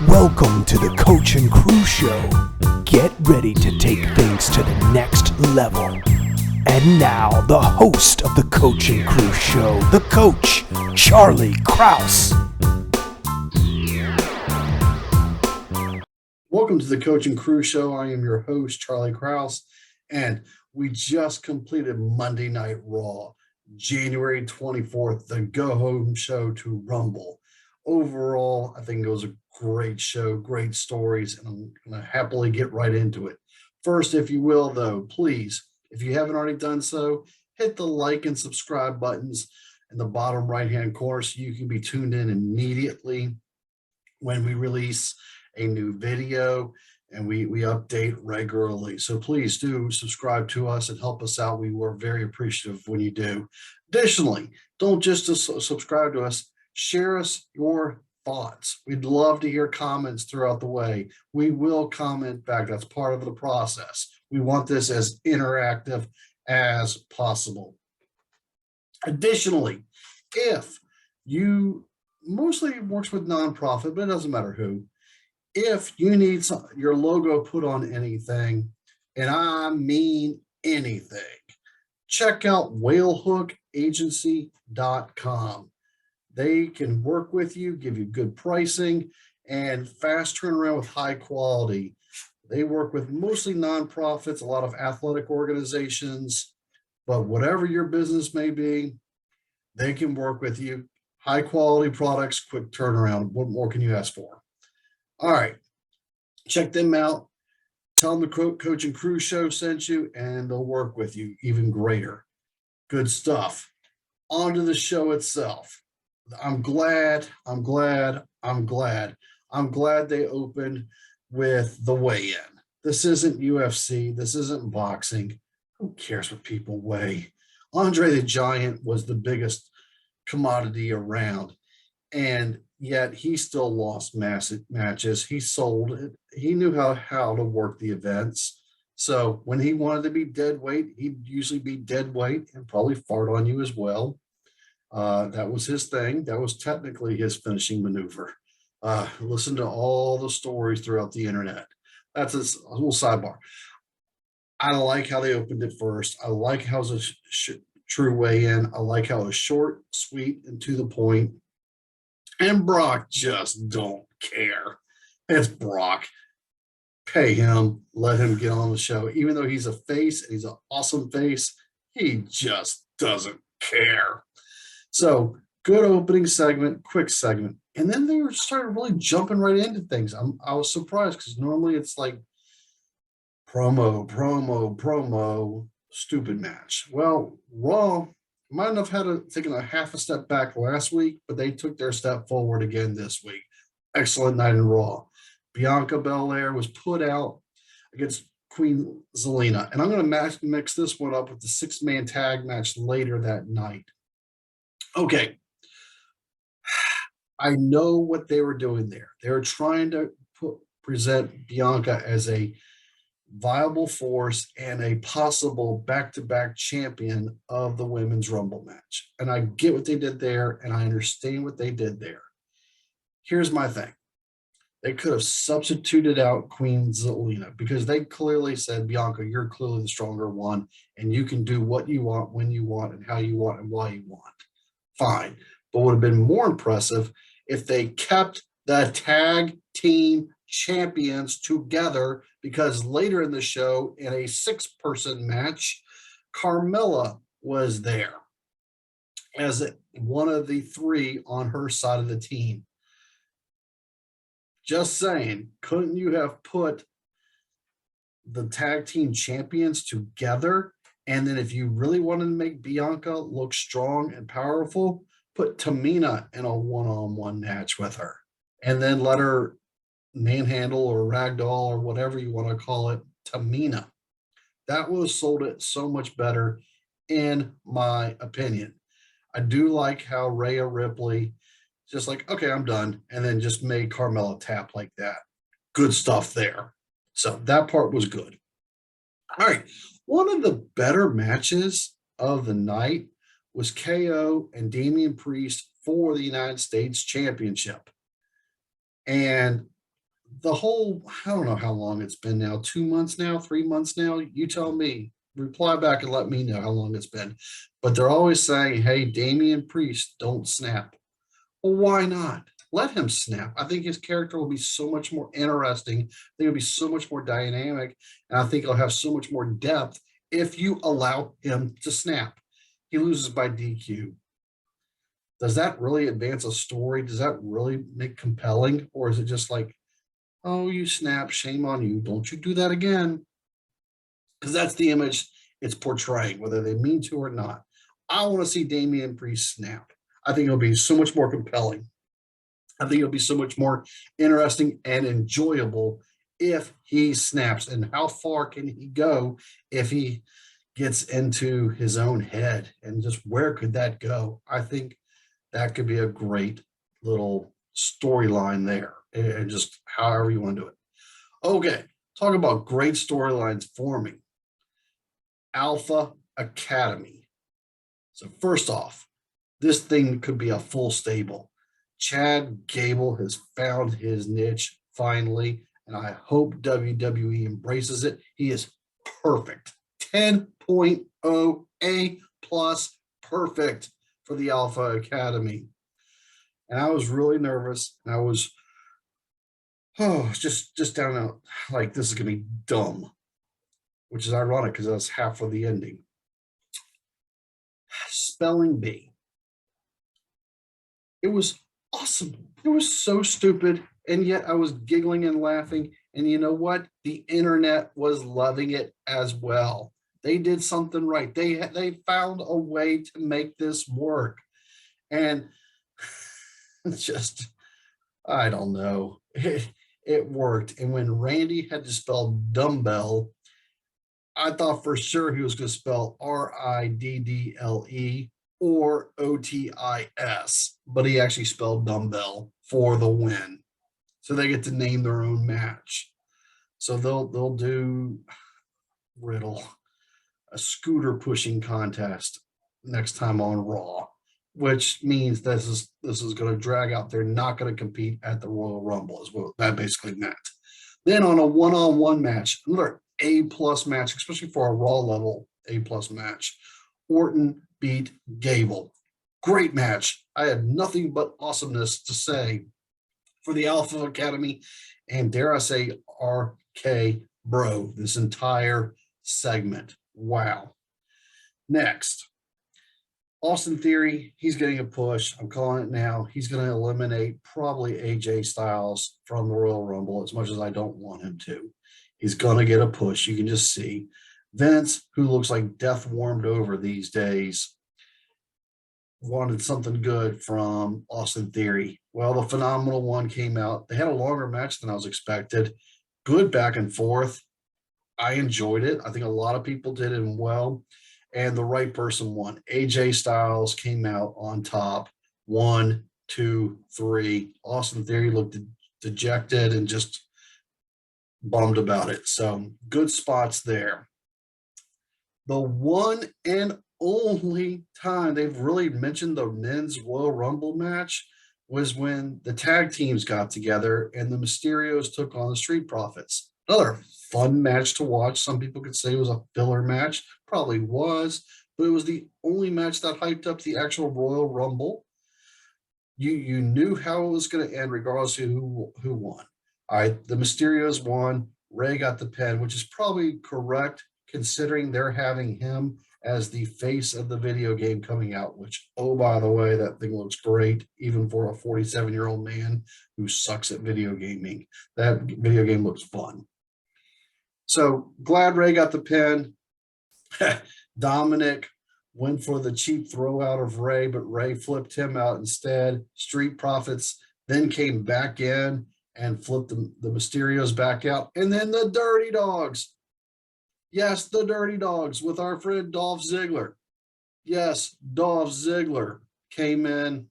Welcome to the Coach and Crew Show. Get ready to take things to the next level. And now, the host of the Coach and Crew Show, the coach, Charlie Krause. Welcome to the Coach and Crew Show. I am your host, Charlie Krause, and we just completed Monday Night Raw, January 24th, the go-home show to Rumble. Overall, I think it was a great show, great stories, and I'm going to happily get right into it. First, if you will, though, please, if you haven't already done so, hit the like and subscribe buttons in the bottom right-hand corner so you can be tuned in immediately when we release a new video, and we update regularly. So please do subscribe to us and help us out. We were very appreciative when you do. Additionally, don't just subscribe to us, share us your thoughts. We'd love to hear comments throughout the way. We will comment back. That's part of the process. We want this as interactive as possible. Additionally, if you mostly works with nonprofit, but it doesn't matter who, if you need your logo put on anything, and I mean anything, check out whalehookagency.com. They can work with you, give you good pricing, and fast turnaround with high quality. They work with mostly nonprofits, a lot of athletic organizations, but whatever your business may be, they can work with you. High quality products, quick turnaround. What more can you ask for? All right, check them out. Tell them the Coach and Crew Show sent you, and they'll work with you even greater. Good stuff. On to the show itself. I'm glad they opened with the weigh-in. This isn't UFC. This isn't boxing. Who cares what people weigh? Andre the Giant was the biggest commodity around, and yet he still lost massive matches. He sold it. He knew how to work the events. So when he wanted to be dead weight, he'd usually be dead weight and probably fart on you as well. That was his thing. That was technically his finishing maneuver. Listen to all the stories throughout the internet. That's a little sidebar. I like how they opened it first. I like how it was a true weigh-in. I like how it was short, sweet, and to the point. And Brock just don't care. It's Brock. Pay him. Let him get on the show. Even though he's a face and he's an awesome face, he just doesn't care. So good opening segment, quick segment. And then they started really jumping right into things. I was surprised because normally it's like promo, stupid match. Well, Raw might have taken a half a step back last week, but they took their step forward again this week. Excellent night in Raw. Bianca Belair was put out against Queen Zelina. And I'm going to mix this one up with the six-man tag match later that night. Okay. I know what they were doing there. They were trying to present Bianca as a viable force and a possible back-to-back champion of the Women's Rumble match. And I get what they did there, and I understand what they did there. Here's my thing. They could have substituted out Queen Zelina because they clearly said, Bianca, you're clearly the stronger one, and you can do what you want, when you want, and how you want, and why you want. Fine. But would have been more impressive if they kept the tag team champions together, because later in the show, in a six-person match, Carmella was there as one of the three on her side of the team. Just saying, couldn't you have put the tag team champions together? And then if you really wanted to make Bianca look strong and powerful, put Tamina in a one-on-one match with her. And then let her manhandle or ragdoll or whatever you want to call it, Tamina. That would have sold it so much better, in my opinion. I do like how Rhea Ripley just like, okay, I'm done, and then just made Carmella tap like that. Good stuff there. So that part was good. All right. One of the better matches of the night was KO and Damian Priest for the United States Championship. And the whole, I don't know how long it's been now, 2 months now, 3 months now. You tell me, reply back and let me know how long it's been. But they're always saying, hey, Damian Priest, don't snap. Well, why not? Let him snap. I think his character will be so much more interesting. I think it'll be so much more dynamic. And I think it'll have so much more depth if you allow him to snap. He loses by DQ. Does that really advance a story? Does that really make compelling? Or is it just like, oh, you snap, shame on you. Don't you do that again. Because that's the image it's portraying, whether they mean to or not. I want to see Damian Priest snap. I think it'll be so much more compelling. I think it'll be so much more interesting and enjoyable if he snaps. And how far can he go if he gets into his own head? And just where could that go? I think that could be a great little storyline there, and just however you want to do it. Okay, talk about great storylines forming. Alpha Academy. So first off, this thing could be a full stable. Chad Gable has found his niche finally, and I hope WWE embraces it. He is perfect. 10.0 A plus perfect for the Alpha Academy. And I was really nervous. And I was just down out like this is gonna be dumb, which is ironic because that's half of the ending. Spelling bee. It was awesome. It was so stupid, and yet I was giggling and laughing. And you know what? The internet was loving it as well. They did something right. They found a way to make this work, and it's just I don't know. It worked. And when Randy had to spell dumbbell, I thought for sure he was going to spell Riddle or Otis, but he actually spelled dumbbell for the win. So they get to name their own match. So they'll do Riddle a scooter pushing contest next time on Raw, which means this is going to drag out. They're not going to compete at the Royal Rumble, is what that basically meant. Then on a one-on-one match, another A+ match, especially for a Raw level A+ match, Orton beat Gable. Great match. I had nothing but awesomeness to say for the Alpha Academy, and dare I say RK Bro, this entire segment. Wow. Next, Austin Theory, he's getting a push. I'm calling it now. He's going to eliminate probably AJ Styles from the Royal Rumble, as much as I don't want him to. He's going to get a push. You can just see. Vince, who looks like death warmed over these days, wanted something good from Austin Theory. Well, the Phenomenal One came out. They had a longer match than I was expected. Good back and forth. I enjoyed it. I think a lot of people did it well. And the right person won. AJ Styles came out on top. 1, 2, 3. Austin Theory looked dejected and just bummed about it. So good spots there. The one and only time they've really mentioned the men's Royal Rumble match was when the tag teams got together and the Mysterios took on the Street Profits. Another fun match to watch. Some people could say it was a filler match. Probably was, but it was the only match that hyped up the actual Royal Rumble. You knew how it was going to end, regardless of who won. All right, the Mysterios won. Ray got the pin, which is probably correct considering they're having him as the face of the video game coming out, which, oh, by the way, that thing looks great, even for a 47-year-old man who sucks at video gaming. That video game looks fun. So glad Ray got the pin. Dominic went for the cheap throw out of Ray, but Ray flipped him out instead. Street Profits then came back in and flipped the Mysterios back out. And then the Dirty Dogs. Yes, the Dirty Dogs with our friend Dolph Ziggler. Yes, Dolph Ziggler came in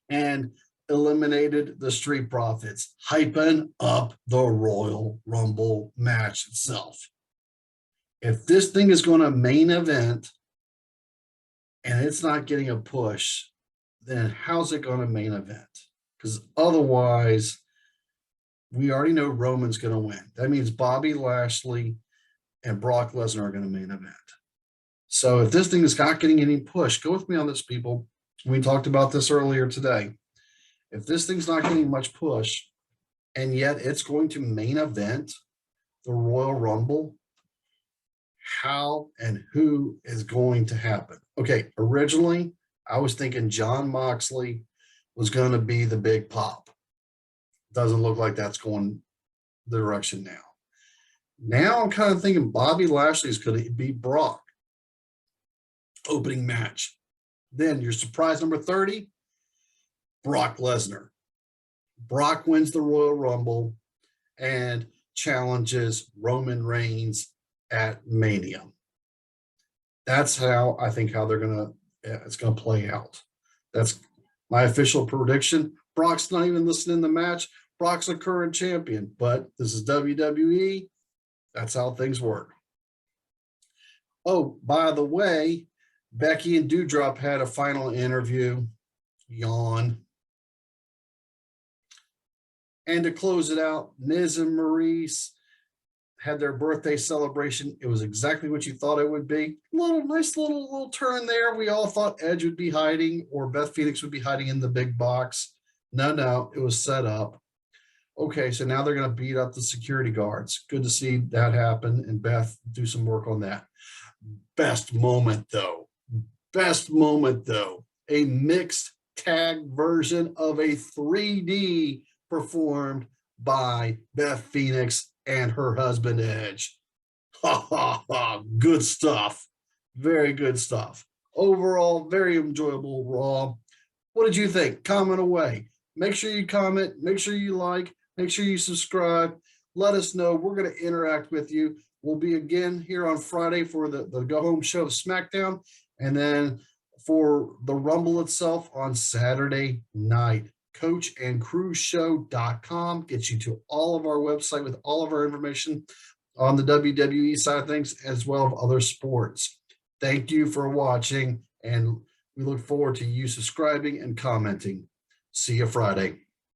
and eliminated the Street Profits, hyping up the Royal Rumble match itself. If this thing is going to main event and it's not getting a push, then how's it going to main event? Because otherwise, We already know Roman's going to win. That means Bobby Lashley and Brock Lesnar are going to main event. So if this thing is not getting any push, go with me on this, people. We talked about this earlier today. If this thing's not getting much push, and yet it's going to main event the Royal Rumble, how and who is going to happen? Okay, originally I was thinking Jon Moxley was going to be the big pop. Doesn't look like that's going the direction now. Now I'm kind of thinking Bobby Lashley is going to beat Brock. Opening match. Then your surprise number 30, Brock Lesnar. Brock wins the Royal Rumble and challenges Roman Reigns at Mania. That's how I think it's going to play out. That's my official prediction. Brock's not even listening to the match. Brock's the current champion, but this is WWE. That's how things work. Oh, by the way, Becky and Doudrop had a final interview. Yawn. And to close it out, Miz and Maurice had their birthday celebration. It was exactly what you thought it would be. Nice little turn there. We all thought Edge would be hiding or Beth Phoenix would be hiding in the big box. No, it was set up. Okay, so now they're going to beat up the security guards. Good to see that happen and Beth do some work on that. Best moment, though, a mixed tag version of a 3D performed by Beth Phoenix and her husband Edge. Good stuff. Very good stuff. Overall, very enjoyable Raw. What did you think? Comment away. Make sure you comment. Make sure you like. Make sure you subscribe. Let us know. We're going to interact with you. We'll be again here on Friday for the Go Home show of SmackDown. And then for the Rumble itself on Saturday night. CoachAndCrewShow.com gets you to all of our website with all of our information on the WWE side of things, as well as other sports. Thank you for watching, and we look forward to you subscribing and commenting. See you Friday.